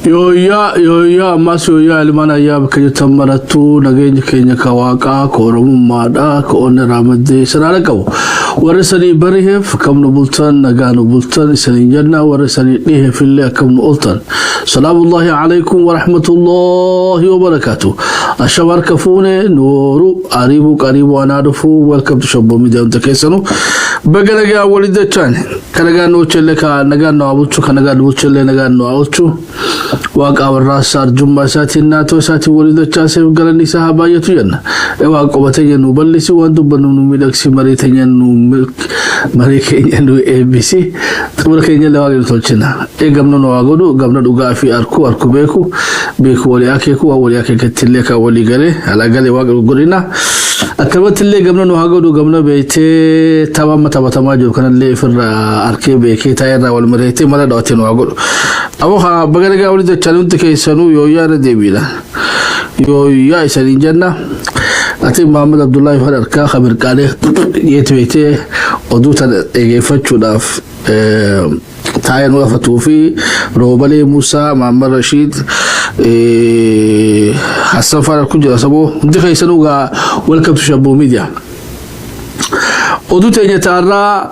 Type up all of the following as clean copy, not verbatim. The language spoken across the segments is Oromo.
Yo masu ya ilmana ya bakaji tamaratu nageenyi keenya kawaqa korummaadha koonna ramadde sarara qabu warasani barihef kamnu bultan nagaanu bultan isani janna warasani dhihe fille kamnu ultan salamullahi alaykum wa rahmatullahi wa barakatuh ashabar kafune nooru qaribu anadufu welcome to Shabbo Media untakesanu bagalaga walidatan kanaga no cheleka nagaano abuchu kanaga bulchele nagaano abuchu واقع الراسار جمعة ساتنا توساتي ولد الشاسف قالني صحابة يتوجنا واقع بتجن وبلسي واندو بنو ملك سمري تجن مريك ينو ABC تقول كينيا لواجب تولشنا قمنا نواجدو قمنا دوغا في أركو بيكو ولي أكيكو كتلك ولي قالي على قالي واقع قرينا أكلمت اللي قمنا نواجدو قمنا بيتي تمام جو كان اللي في أركي بيكي تايرنا والمريتي ملا دوتين واجدو أبوها بقى ولد الشالون تكيسانو يويا رديبيلا يويا إسانين جنة أتي محمد عبد الله فرقا خبر قاله يتويته ودوتا يفتشو داف تاين وفتو في روبالي موسى محمد رشيد حسن فرق كنجر سبو دي كيسانو welcome to Shabbo Media ودوتا يتعرى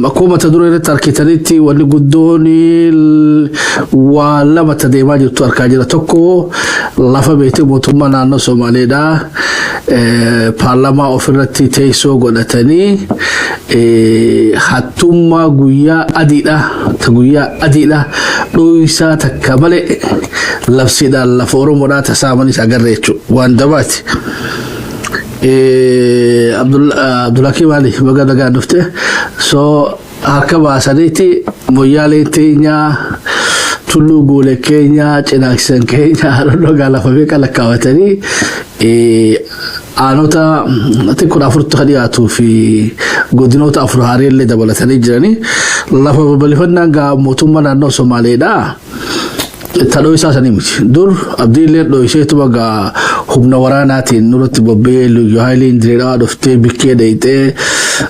أقوم تدور تركتنيتي ونقدوني ولما تديما جبتو أركاجرة توكو لفا بيتي موتوما نانو سومالي دا بارلما أوفرتي تيسو قولتني حتوما قويا أديلا رويسا تكامل لفسي دا لفورو منا تسامني ساقريتشو واندباتي Abdulaki Mali baga daga dufte so harkaba saniti moyale tenya tulu gole Kenya chinaksen Kenya roga la fabika la kawatani anota ati kuna furtu khadiyatu fi godinota afruhari اللي dabalatani jirani la fabalifana ga mutumana no Somalida تلوي ساسني مش دور أبدي ليه لو يشيء تبغى هم نورانا تين نورت ببي لو يهايلي ندريرا دفتة بكية دايته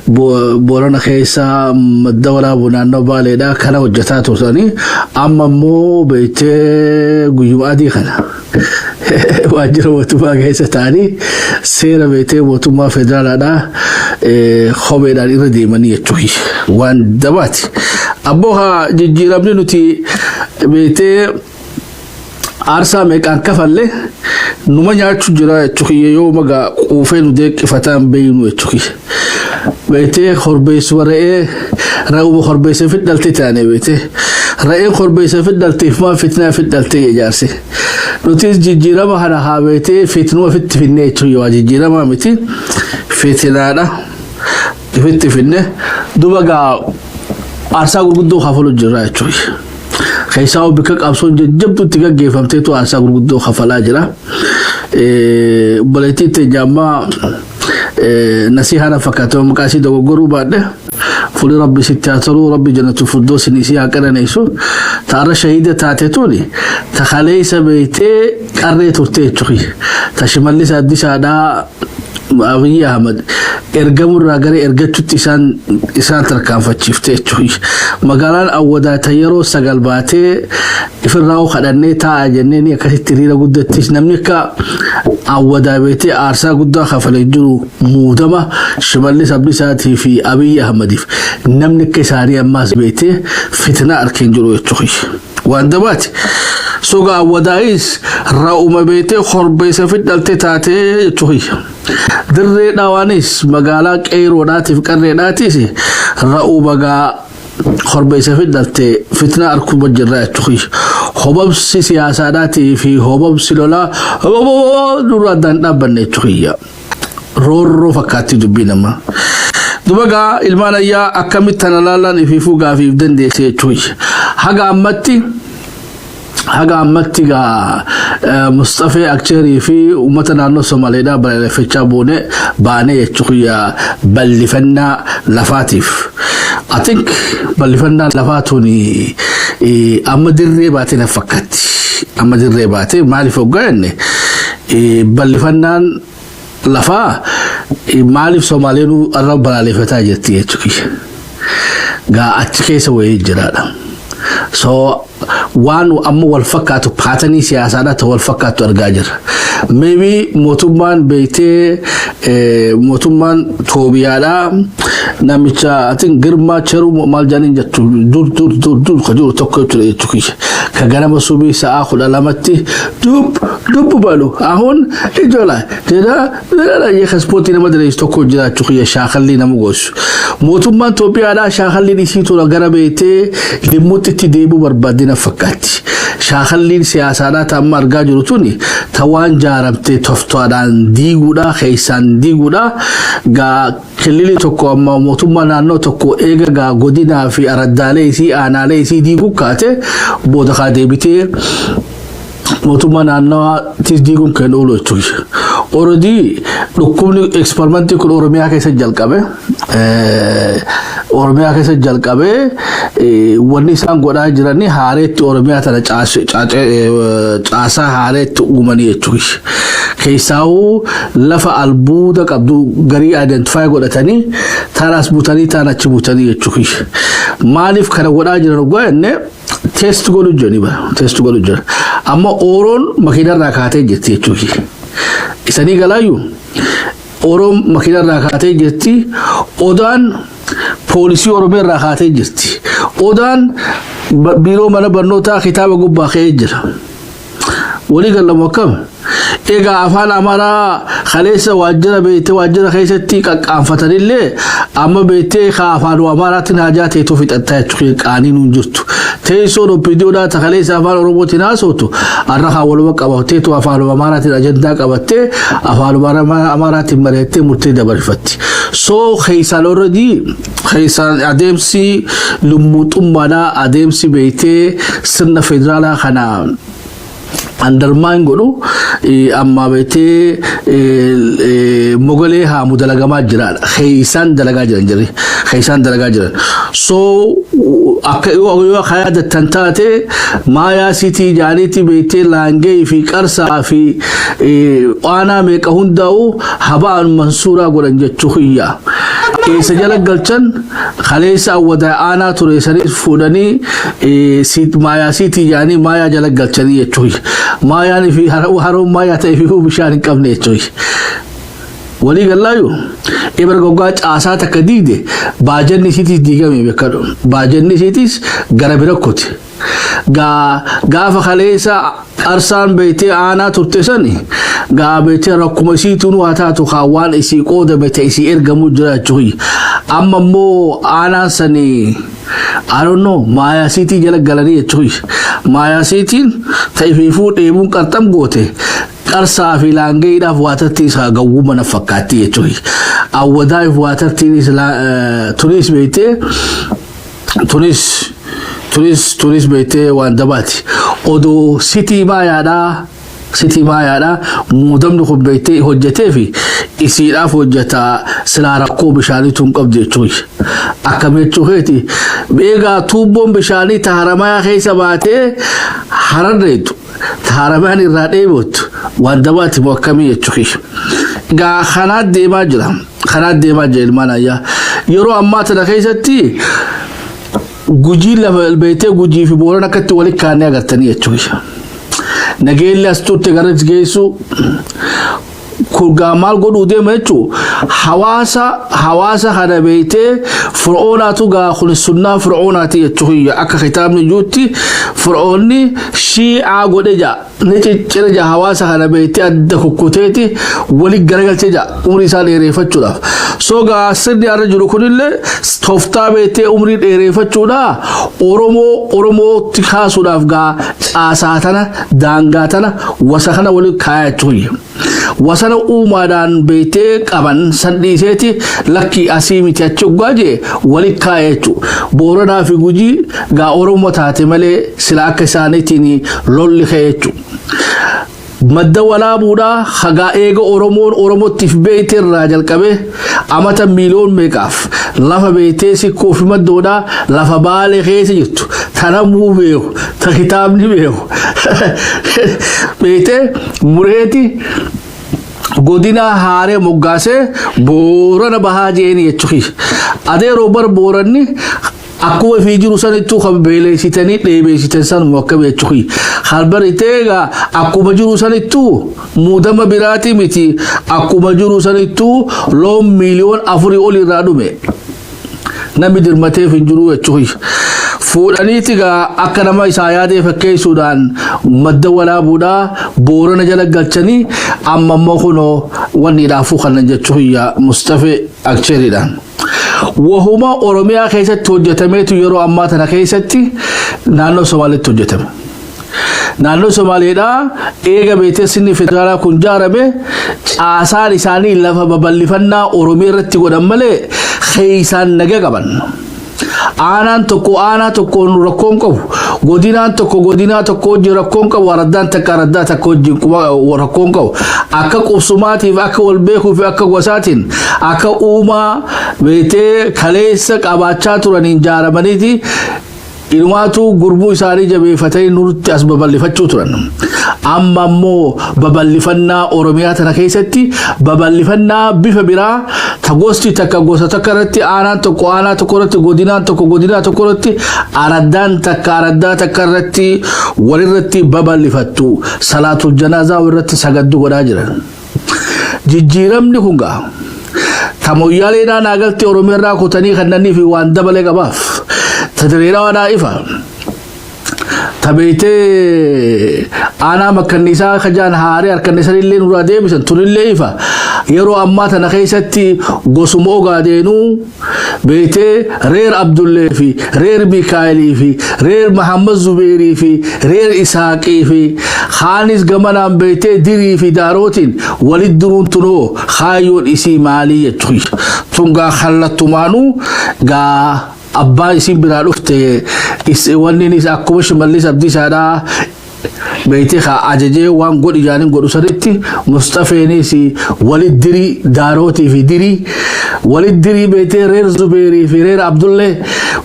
بورنا خيسا مدورا بنانو باليدا كنا وجتات وصاني أما مو بيته جيوادي خنا واجر وتما خيسا تاني سير بيته وتما فدرالا خبير الردي مني تشوي وان دبات أبوها جيرابني نتي بيته أرسا مكان كفله نمانيا تجرا تشوكي يوم جا وفين وديك فتان بينو تشوكي بيته خربيس ورقة راو خربيس في الدلتي تاني بيته رأي خربيس في الدلتي ما فتنة في الدلتي جارسي نوتيس جيرا ما هنا بيته فتنو في التفنة تشوي واجي جيرا ما متي فتنة في التفنة دوبا جا أرسا قدو خافلو جرا تشوي خيساو بكك أبصون جبتو تيجا فهمتيتو أنسا قدو خفلا جرا بلتي تجمع نسيحنا فكاتو مكاسي دو غرو بعد فولي ربي ستاترو ربي جنة فردوس نسيها كنا نيسو تارا شهيدة تاتيتوني تخليس بيتي كاري تورتي تشوي تشمالي سادي سادا أبي أحمد إرجموا الرجال إرجعت إسان تركان فتشفتة شوي مقالان أودا تيارو سجل باتي يفرقوا خدني تاجنني كثيرين جودة تسنمني كا أودا بيتي أرسا جودة خفلجو مودما شمالي سبلي ساتي في أبي أحمد نمني كساري أماس بيتي فتنة أركين جلو شوي واندبات سوغا ودايس راوما بيتي خربيس في دلتي تاتي شوي دري دوانيس مقالا كيرو ناتي فكري ناتي راو بقى خربيس في دلتي فتنة أركو بجرات شوي خباب سياساتي في خباب سلولا دورادان نابني شوي رورو فكاتي دبينا ما دبقى المانا يا أكامي تنالالا نفيفو غافي بدن دي سي شوي haga amatiga Mustafa akcheri fi umatana no Somalida bale fechabone bane chuya ballifanna lafatif I think ballifanna lafatuni amadirre batina fakati amadirre bati mali fogane ballifanna lafa mali Somalinu arab bale fetajetti chuya ga atike so way jirada so waan amma wal fakkaatu paatanii siyaasaadhaa ta'u wal fakkaatu argaa jirra. Maybe mootummaan beeytee mootummaan Toobiyaadhaa namicha atin Girmaa Cheruu maal jaaniin jettu dur kajuru tokko jechuudha jechuudha. Ka ganama subii sa'a 12tti dub balu ahun ijoolaa jedha yeekaspooti nama dareessu tokko jiraachuu kiyya shaakalli nama goosu. Mootummaan Toobiyaadhaa shaakalli isiitu gara beeytee limmuutti itti deebi'u barbaadina fakkaatti. Shaakalliin siyaasaadhaa ta'amma argaa jiru tuni tawaan jaaramtee toftoodhaan diiguudha keessaan diiguudha gaa kilili tokko amma mootummaa naannoo tokko eega gaa godinaa fi araddaalee isii aanaalee isii diiguu kaate booda kaa deebitee mootummaa naannoo diiguun kan oolu jechuudha. Orodii dhukkubni eksperimentii kun Oromiyaa keessa jalqabe. Oromiyaa keessa jalqabe wanni isaan godhaa jiranii haareetti Oromiyaa tana caasaa haareetti uumanii jechuudha. Keessaawuu lafa albuuda qabdu garii identify godhatanii taanaas butanii taanachi butanii jechuudha. Maaliif kana godhaa jiran go'enne test godhu jirani bara test godhu jira. Amma Oroon makiinarraa kaatee jirti jechuudha. Isanii galaayyuu Oroon makiinarraa kaatee jirti. Odaan poolisii Oromiyaa kaatee jirti. Odaan biiroo mana barnootaa kitaaba gubbaa ka'ee jira. Walii galamu akkam egaa afaan Amaaraa khaleessa waajjira beeytee waajjira keessatti qaqqaanfatanillee amma beeytee afaan Amaaraatiin haajaa teetuuf hidhattaa jechuudha qaaniin hin jirtu. Teessoon oppiidiyoodhaa khaleessa afaan Oromootiin haasootu har'a waluma qabateetu afaan Amaaraatiin ajandaa qabattee afaan Amaaraatiin mari'attee murtee dabarfatti. So keessaan already keessaan adeemsi lummuuxummaadhaa adeemsi beeytee sirna federaalaa kana undermine godhu amma beeytee mogolee haamu dalagamaa jiraadha. Keessaan dalagaa jiran jirri. Keessaan dalagaa jiran. So akka yoo hayaadattan taate maayaa sitii jaaniitti beeytee laangee fi qarsaa fi aanaa meeqa hundaa'u habaan mansuuraa godhan jechuu hiyyaa. Keessa jala galchan khaleessa awwadaa aanaa ture sanis fuudhanii maayaa sitii jaanii maayaa jala galchanii jechuu hiyya. Maayaan fi haroon maayaa ta'ee fi bishaan hin qabne jechuudha. Walii galaayu ebar gogaa caasaa takka diigde baajanni isiitis diigame beekadhu. Baajanni isiitis gara bira kote. Gaafa khaleessa qarsaan beeytee aanaa turte sani gaa beeytee rakkuma isiituun waa taatu kaawwaan isii qoodame ta'e isii ergamuu jira jechuudha. Amma immoo aanaan sani I don't know maayaa siitii jala galanii jechuudha. Maayaa siitiin ta'ee fuudheemuun qarxam goote. Qarsaa fi laangeedhaaf waatartiis haa gawwuu mana fakkaatti jechuudha. Awwadaaf waatartiinis tunis beeytee tunis beeytee waan dabaati. Odoo sitii maayaadhaa muudamni kun beeytee hojjetee fi isiidhaaf hojjetaa silaa rakkoo bishaaniitu hin qabdu jechuudha. Akkam jechuukeeti eegaa tuubboon bishaanii taharamaa keessa baatee hararreetu. Taharamaan irraa dheebotu waan dabaati moo akkamii jechuudha. Gaa kanaa deemaa jira. Kanaa deemaa jira ilmaan ayyaa. Yeroo ammaa tana keessatti gujii lafa beeytee gujii fi booran akkatti walitti kaannee agartanii jechuudha. Nageelli as turte gara geessu kurgaa maal godhuu deema jechuudha. Hawaasa kana beeytee fir'oonaatu gaa kun sunnaa fir'oonaati jechuudha. Akka kitaabni juutti fir'oonni shi'aa godhe jaa ni ciccire jaa hawaasa kana beeytee adda kukkuteeti walitti garagalchee jaa umrii isaa dheereeffachuudhaaf. So gaa sirni arra jiru kunillee tooftaa beeytee umrii dheereeffachuudha Oromootti kaasuudhaaf gaa caasaa tana daangaa tana wasa kana walitti kaayaa jechuudha. Wasana uumaadhaan beeytee qaban sandhiiseeti lakki asii miti achi uggaajee walitti kaa'ee jechuudha. Booranaa fi Gujii gaa Oromoo taate malee sila akka isaaniitiin lolli ka'ee jechuudha. Madda walaabuudhaa hagaa eega Oromootiif beeytee irraa jalqabee amata miiliyoon meeqaaf lafa beeytee sikkoo fi maddoodhaa lafa baalee keessa jirtu tanamuu beeku ta kitaabni beeku beeytee mureeti godina haaree moggaasee boorana bahaa jeeni jechuudha. Adeeroo bar booranni أكو في جروسان التوخ بيليستني ليبيستنسان موكب يتشخي خالبر إتيغا أكو مجروسان التو مودما براتي متي أكو مجروسان التو لوم مليون أفري أولي رادومي نمي درمتي في جرو يتشخي فورانيتيغا أكنما إسايادي فكي سودان مد ولا بودا بورنا جلق قلچني أما مخونو واني رافو خلن جتشخي مصطفى أكشري دان وهما أوروميا كيسة توجتمي تيرو أما تنا كيستي نانو سوالي توجتمي نانو سوالي دا إيغا بيتي سني فترالا كنجارمي آسان إساني لفا ببالفنا أوروميا رتي قدمالي خيسان نگه قبن aanaan tokko rakkoon qabu godinaa tokko hojii rakkoon qabu araddaan takko hojii rakkoon qabu akka qubsumaatiif akka wal beekuuf akka gosaatiin akka uumaa beetee kaleessa qabaachaa turaniin jaaramaniiti ilmaatu gurbuu isaanii jabeeffatanii nutti as babal'ifachuu turan amma immoo babal'ifannaa Oromiyaa tana keessatti babal'ifannaa bifa biraa tagosti takka gosa takka irratti aanaan tokko irratti godinaan tokko irratti araddaan takka irratti walirratti babal'ifattu salaatul janaazaa irratti sagaddu godhaa jiran jijjiiramni kun gaa tamoyyaalee naagalti Oromiyaa irraa kutanii kannanii fi waan dabalee qabaaf تدرينا وانا إفا تبيتي أنا مكنيسا خجان هاري أركنيسا اللي نرادي بسن تقول اللي إفا يرو أما تنخيستي قسمو قادينو بيتي رير عبد الله في رير ميكائيل في رير محمد زبيري في رير إسحاقي في خانس قمنا بيتي ديري في داروتين ولد درون تنو خايون إسي مالي يتخيش تنغا خلطو مانو غا أبا اسم برالوفت ونين أكو شماليس أبدي سادا بيتي خا عججي وان قد جانين قد سرتي مصطفى نيسي ولد دري داروتي في دري ولد دري بيتي رير زبيري في رير عبد الله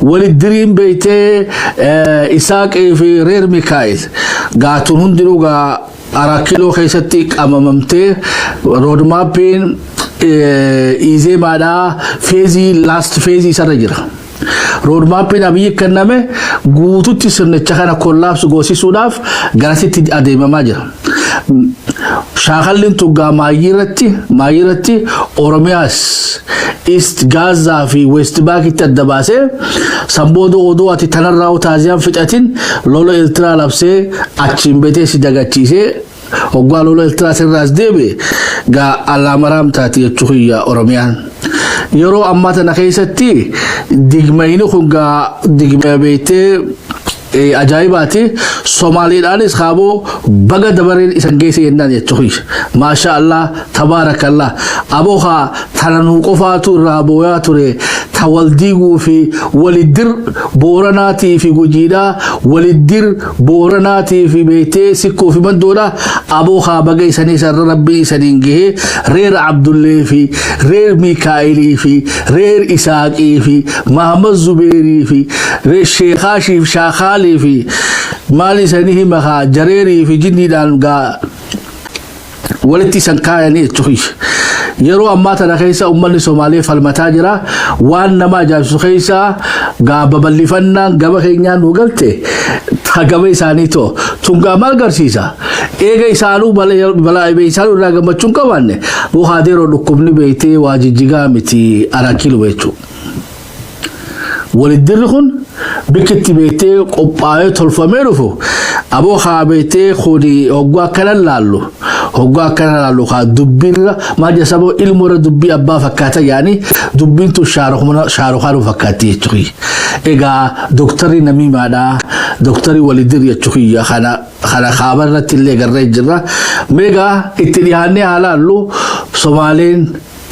ولد دري بيتي إسحاق في رير ميكائيل غاتون هندرو غا أراكيلو خيستي أمامتي رودمابين إيزي مادا فيزي لاست فيزي سرجرا roadmapin abiyyi kenname guututti sirnicha kana kollaapsu goosisuudhaaf garasitti adeemamaa jira shaakallin tuggaa maayyirratti Oromiyaas East Gaza fi West Bank itti adda baasee samboodo oduu ati tanarraa utaaziyaan fixatin lolo Eertiraa labsee achiin betee si dagachiisee hoggaa lolo Eertiraa sirraas deebe gaa alaamaraam taati jechuudha Oromiyaan yeroo amma tana keessatti digmayni kun gaa digma beetee ajaa'ibaati Somaaliidhaanis qaaboo baga dabareen isan geesse yennaan jechuudha maasha Allah tabaarakallah abooha tananuu qofaatu irraa booyaa ture tawaldiiguu fi walidir booranaatii fi gujiidhaa walidir booranaatii fi beetee sikkoo fi mandoodha abooha baga isanii sarra rabbii isaniin gahee reer Abdullee fi reer Miikaa'ilii fi reer Isaaqii fi Mahamad Zubeerii fi reer Sheekhaashii fi Shaakaalii fi maali isanii himahaa jareerii fi jinniidhaan gaa walitti isan kaayanii jechuudha yeroo ammaa tana keessa ummanni Somaalee falmataa jira waan nama ajaa'ibsu keessa gaa babal'ifannaan gaba keenyaan nu galte gaba isaanii too tungaa maal garsiisa eega isaanuu balaa isaanuu irraa gammachuun qabaanne bu'aadeeroo dhukkubni beeytee waa jijjigaa miti arakiilu jechuudha walidirri kun bikitti beeytee qophaa'ee tolfamee dhufu aboo haa beeytee kuni hoggaa kanan laallu haa dubbirra maaja saboo ilmoora dubbii abbaa fakkaata yaani dubbiin tun shaarukaanu fakkaatti jechuudha egaa dooktarri namiimaadhaa dooktarri walidirri jechuudha kana khaabarratti illee garree jirra meegaa itti dhiyaannee haalaallu Somaaleen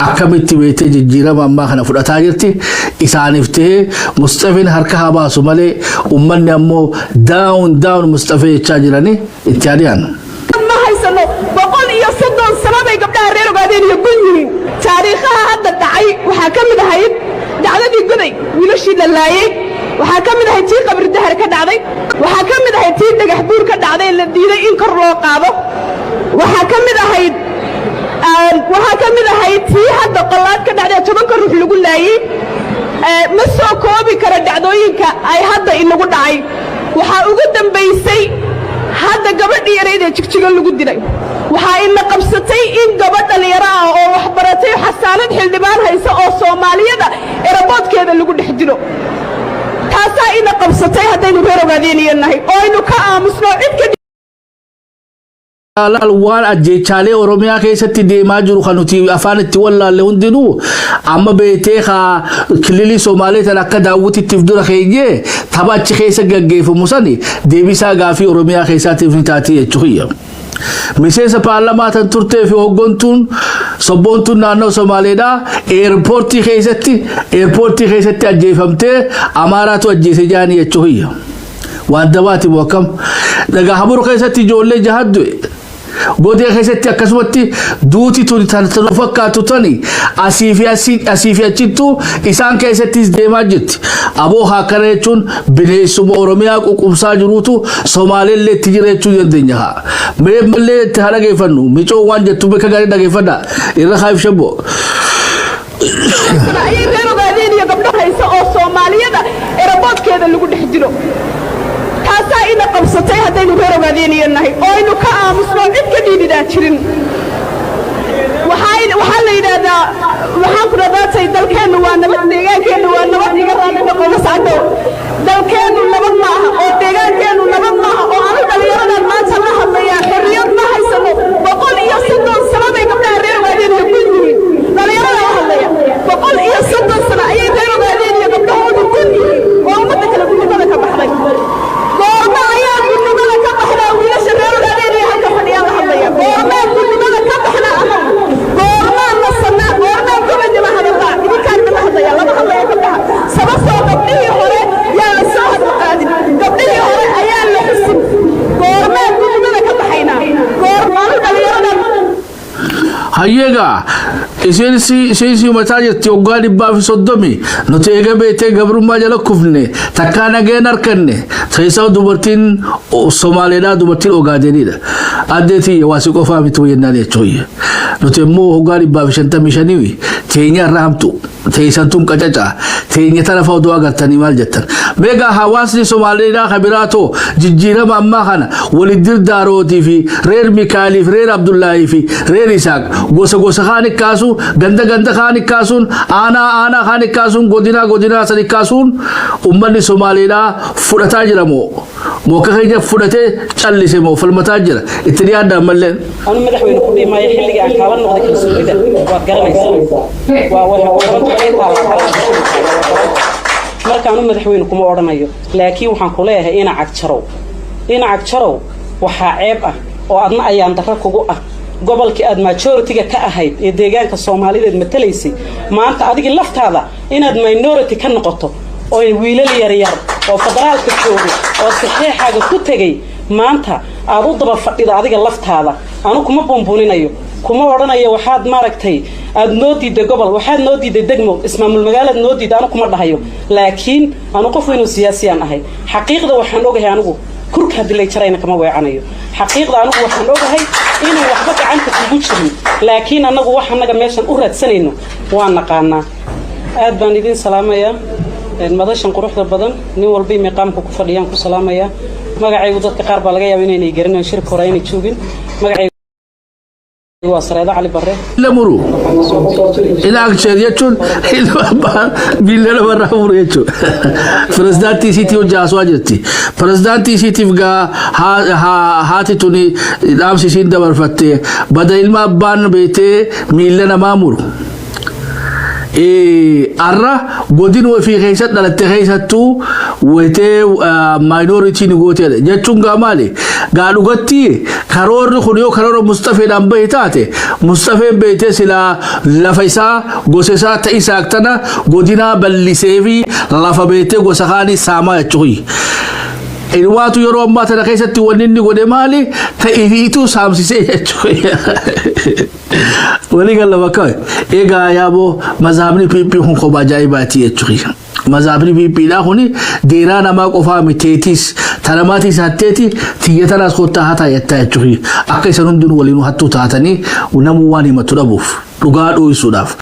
akkamitti beetee jijjiirama ammaa kana fudhataa jirti isaaniif ta'ee Mustafeen harka haa baasu malee ummanni ammoo daawun Mustafee jechaa jiranii itti yaadiyaan. ma haysano 130 sano bay gabdhaha reer ogaadeen iyo gun yihiin taariikhaha hadda dhacay waxaa ka mid ahayd dhacdadii goday wiilashii la laayay waxaa ka mid ahayd tii qabri dahar ka dhacday waxaa ka mid ahayd tii dhagax buur ka dhacday la diiday in kor loo qaado waxaa ka mid ahayd tii hadda qolaad ka dhacday 10 ruux lagu laayay ma soo koobi kara dhacdooyinka ay hadda inagu dhacay waxaa ugu dambaysay hadda gabadhii yareydee jigjiga lagu dilay waxaa ina qabsatay in gabadh dhalinyaro ah oo waxbaratay xasaanad xildhibaan haysa oo soomaaliyada eraboodkeeda lagu dhex dilo taasaa ina qabsatay haddaynu reer ogaadeeniyanahay oo aynu ka aamusno cid ka waan ajjeechaalee oromiyaa keessatti deemaa jiru kan nuti afaanitti wallaalle hundinuu amma beetee haa kililii Somaaleetan akka daawwitiif dura keenyee tapha achi keessa gaggeeffamu sani deebisaa gaafii oromiyaa keessaatiif ni taatee jechuudha. Miseensa paarlamaa tan turtee fi hoggantuun sobboontuun naannoo Somaaleedhaa eerpoortii keessatti ajjeefamtee Amaaraatu ajjeese jaanii jechuudha. Waan dabaati bookam dhagaa haburu keessatti ijoollee jahaddu godee keessatti akkasumatti duuti tuni tan fakkaatu tani asiifi achittu isaan keessattis deemaa jirti. Aboo haakana jechuun bineensuma Oromiyaa ququbsaa jiruutu Somaaleellee itti jira jechuu dandeenya. Mee mallee itti haa dhageeffannu micoo waan jettu beeka gaarii dhageeffadha irra haayif shabbo. reer ogaadeenaya gabdho haysa oo Soomaaliyada eraboodkeeda lagu dhex dilo taasaa ina qabsatay haddaynu reer ogaadeeniyanahay oo aynu ka aamusno cid ka dhiidhidaa jirin waxaa la yidhaahdaa waxaan ku dhadaatay dalkeennu waa nabad deegaankeennu waa nabad iga raali noqona sacdo dalkeennu nabad maaha oo deegaankeennu nabad maaha oo anu dhalinyaradan maanta la hadlayaa xorriyad ma haysano 130 sano bay gabdhaha reer ogaadeenaya ku yihiin dhalinyarada la hadlaya 130 sano ayay reer ogaadeenaya gabdhahoodu ku yihiin oo ummadda kale gudnimada ka baxday goorma ayaa gudnimada ka baxdaa wiilasha reer ogaadeenaya halka fadhiyaa la hadlaya goormaa gudnimada ka baxdaa ama goormaa nasanaa goormaa gobadnima hadalaa idinkaan la hadlaya lama hadlaya gabdhaha sababtoo gabdhihii hore yaa la soo hadlaqaadin gabdhihii hore ayaa la xusin goormaa gudnimada ka baxaynaa goormaanu dhalinyaradan hayyega isinsi mataa jirti waggaa 130 nuti eega beetee gabrummaa jala kufne takkaa nageen harkanne keessaa dubartiin Somaaleedhaa dubartiin Ogaadeenidha addeetii waasi qofaa miti wayyannaan jechuudha nuti immoo waggaa 155 teenya irraa hamtu teessantuun qacaca teenya tana fa'aa agartanii maal jettan meegaa hawaasni Somaaleedhaa kabiraatoo jijjiirama ammaa kana walidir daarootii fi reer Mikaaliif reer Abdullaahi fi reer Isaaq gosa kaan ikkaasu ganda kaan ikkaasuun aanaa kaan ikkaasuun godina san ikkaasuun ummanni Somaaleedhaa fudhataa jira moo ka keenya fudhatee callise moo falmataa jira itti dhiyaadhaan mallee anu madaxweyne ku dhimaaya xilliga aan kala noqday kalsoonida waad garanaysaa waa markaanu madaxweyne kuma odhanayo laakiin waxaan ku leeyahay ina cagjarow waxaa ceeb ah oo adna ayaan darro kugu ah gobolkii aad majority-ga ka ahayd ee deegaanka Soomaaliyeed matalaysay maanta adiga laftaada inaad minority ka noqoto oo wiilal yar oo federaalka joogo oo saxiixaaga ku tagay maanta aad u daba fadhida adiga laftaada anu kuma boonbooninayo kuma odhanayo waxaad maaragtay aad noo diiday gobol waxaad noo diiday degmo ismaamul magaalada noo diiday anu kuma dhahayo laakiin anu qof weyn oo siyaasiyan ahay xaqiiqda waxaan ogahay anigu kurka hadii la jarayna kama weecanayo xaqiiqda anigu waxaan ogahay inuu waxba gacanta kugu jirin laakiin anagu waxa naga meeshan u raadsanayno waa naqaana aad baan idin salaamaya madashan quruxda badan nin walba meeqaamka ku fadhiyaan ku salaamaya magacaygu dadka qaar baa laga yaabaa inay garanayaan shirka hore inay joogin magacaygu waa Sareeda Cali Barre lamuru ila agjeediyachun bilala barraamuriyachu presidenti city jaaswa jirti presidenti city ga haati tuni dhaamsi siin dabarfatte bada ilma abbaan beete miilana maamuru arra godin wa fi khaysat dalatte khaysatu wete minority ni gootele jechun ga mali ga dhugatti karoor khuniyo karoor Mustafa dan baytaate Mustafa beete sila lafaisa gosesa ta isaktana godina ballisevi lafa beete gosakhani sama yachuyi ilwaatu yoro amma ta khaysati waninni gode mali ta ifitu samsise yachuyi waliga labaka ega yabo mazhabni pipi hun ko bajaibati yachuyi mazhabni pipi da huni dirana ma qofa mitetis taramati sateti tiyataras khota hata yatta yachuyi akaisanun dun walinu hattu taatani unamu wani matudabuf duga do isudaf